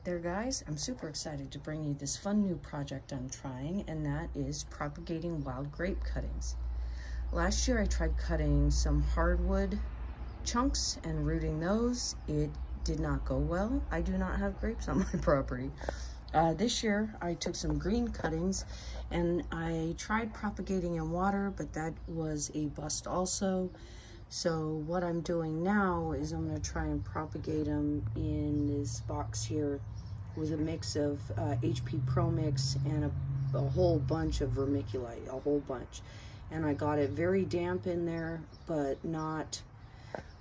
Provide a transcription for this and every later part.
there, guys. I'm super excited to bring you this fun new project I'm trying, and that is propagating wild grape cuttings. Last year I tried cutting some hardwood chunks and rooting those. It did not go well. I do not have grapes on my property. This year I took some green cuttings and I tried propagating in water, but that was a bust also. So what I'm doing now is I'm going to try and propagate them in this box here with a mix of HP Pro Mix and a whole bunch of vermiculite, a whole bunch. And I got it very damp in there, but not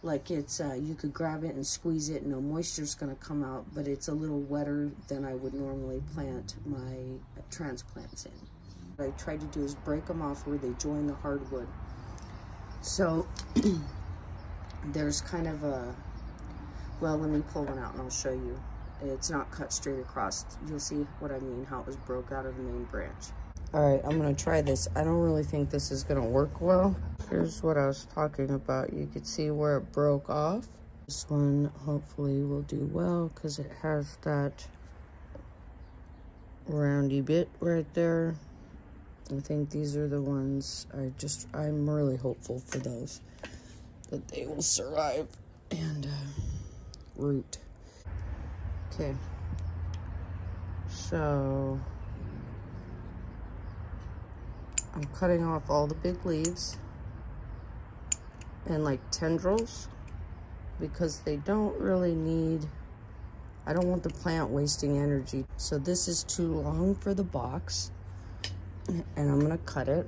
like it's, you could grab it and squeeze it and no moisture's going to come out, but it's a little wetter than I would normally plant my transplants in. What I tried to do is break them off where they join the hardwood. So there's kind of a, well, let me pull one out and I'll show you. It's not cut straight across. You'll see what I mean, how it was broke out of the main branch. All right, I'm gonna try this. I don't really think this is gonna work well. Here's what I was talking about. You could see where it broke off. This one hopefully will do well because it has that roundy bit right there. I think these are the ones I'm really hopeful for those, that they will survive and root. Okay, so I'm cutting off all the big leaves and like tendrils because they don't really need, I don't want the plant wasting energy. So this is too long for the box and I'm gonna cut it.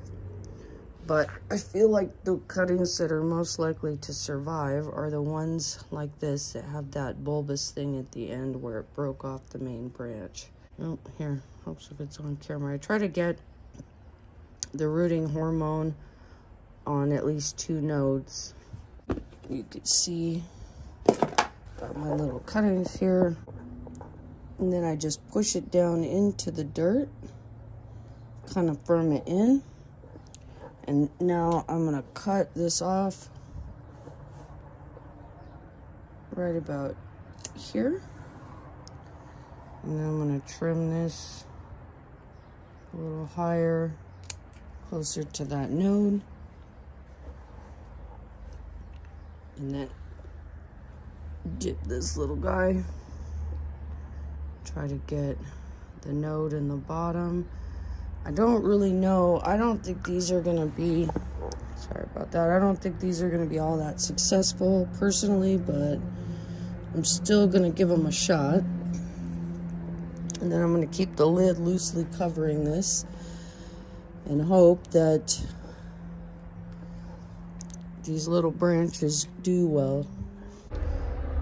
But I feel like the cuttings that are most likely to survive are the ones like this that have that bulbous thing at the end where it broke off the main branch. Oh, here, hopes if it's on camera. I try to get the rooting hormone on at least 2 nodes. You can see got my little cuttings here. And then I just push it down into the dirt, kind of firm it in. And now I'm gonna cut this off right about here. And then I'm gonna trim this a little higher, closer to that node. And then dip this little guy. Try to get the node in the bottom. I don't really know. I don't think these are gonna be, sorry about that. I don't think these are gonna be all that successful personally, but I'm still gonna give them a shot. And then I'm gonna keep the lid loosely covering this and hope that these little branches do well.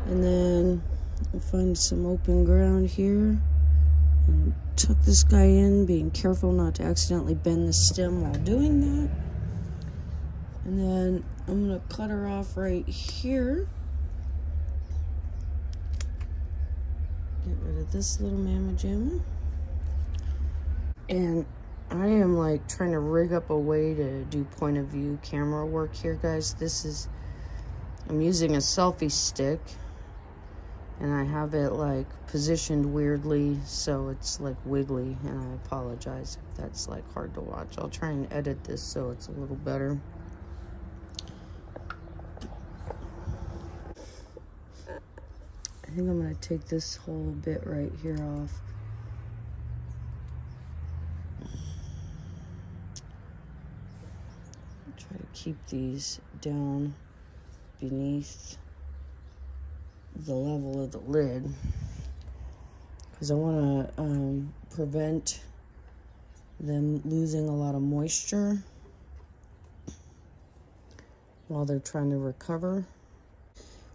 And then I'll find some open ground here and tuck this guy in, being careful not to accidentally bend the stem while doing that. And then I'm gonna cut her off right here. Get rid of this little mamma jamma. And I am like trying to rig up a way to do point of view camera work here, guys. I'm using a selfie stick and I have it like positioned weirdly, so it's like wiggly, and I apologize if that's like hard to watch. I'll try and edit this so it's a little better. I think I'm gonna take this whole bit right here off. Try to keep these down beneath the level of the lid because I want to prevent them losing a lot of moisture while they're trying to recover.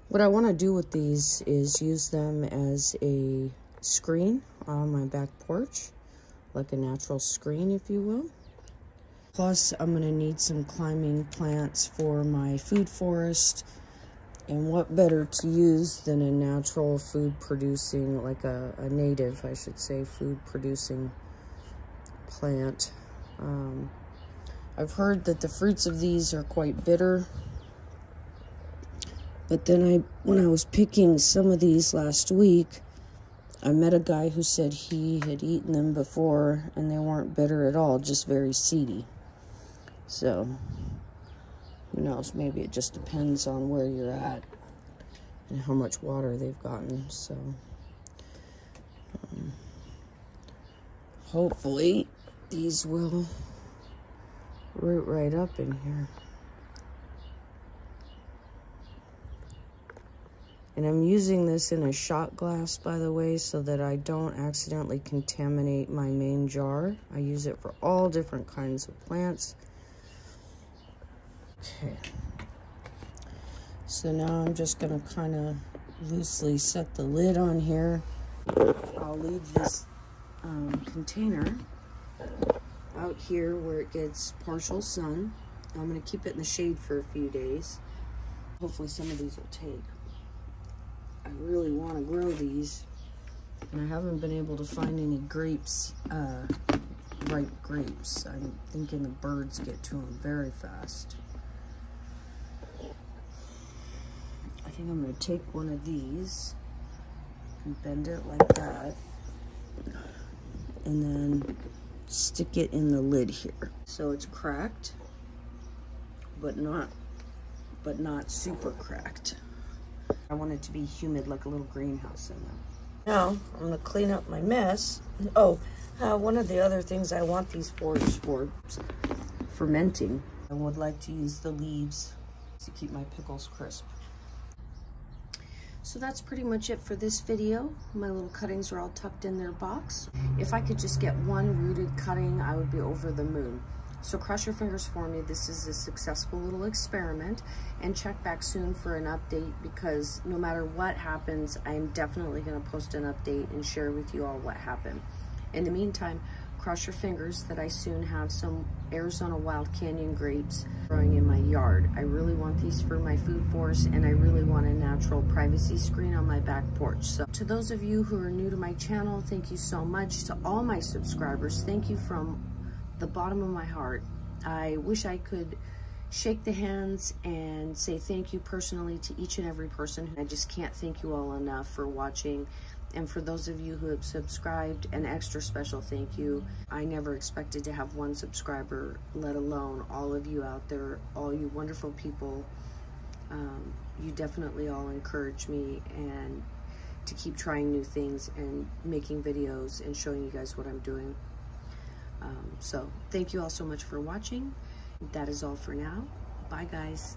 What I want to do with these is use them as a screen on my back porch, like a natural screen, if you will. Plus, I'm going to need some climbing plants for my food forest. And what better to use than a natural food producing, like a native, I should say, food producing plant. I've heard that the fruits of these are quite bitter. But then when I was picking some of these last week, I met a guy who said he had eaten them before and they weren't bitter at all, just very seedy. So, who knows, maybe it just depends on where you're at and how much water they've gotten. So, hopefully these will root right up in here. And I'm using this in a shot glass, by the way, so that I don't accidentally contaminate my main jar. I use it for all different kinds of plants. Okay. So now I'm just going to kind of loosely set the lid on here. I'll leave this container out here where it gets partial sun. I'm going to keep it in the shade for a few days. Hopefully some of these will take. I really want to grow these, and I haven't been able to find any grapes, ripe grapes. I'm thinking the birds get to them very fast. I think I'm going to take one of these and bend it like that, and then stick it in the lid here. So it's cracked, but not super cracked. I want it to be humid, like a little greenhouse in there. Now, I'm going to clean up my mess. Oh, one of the other things I want these for is for fermenting. I would like to use the leaves to keep my pickles crisp. So that's pretty much it for this video. My little cuttings are all tucked in their box. If I could just get one rooted cutting, I would be over the moon. So cross your fingers for me. This is a successful little experiment, and check back soon for an update, because no matter what happens, I'm definitely going to post an update and share with you all what happened. In the meantime, cross your fingers that I soon have some Arizona Wild Canyon grapes growing in my yard. I really want these for my food forest, and I really want a natural privacy screen on my back porch. So to those of you who are new to my channel, thank you so much. To all my subscribers, thank you from the bottom of my heart. I wish I could shake the hands and say thank you personally to each and every person. I just can't thank you all enough for watching. And for those of you who have subscribed, an extra special thank you. I never expected to have one subscriber, let alone all of you out there, all you wonderful people. You definitely all encourage me and to keep trying new things and making videos and showing you guys what I'm doing. So thank you all so much for watching. That is all for now. Bye, guys.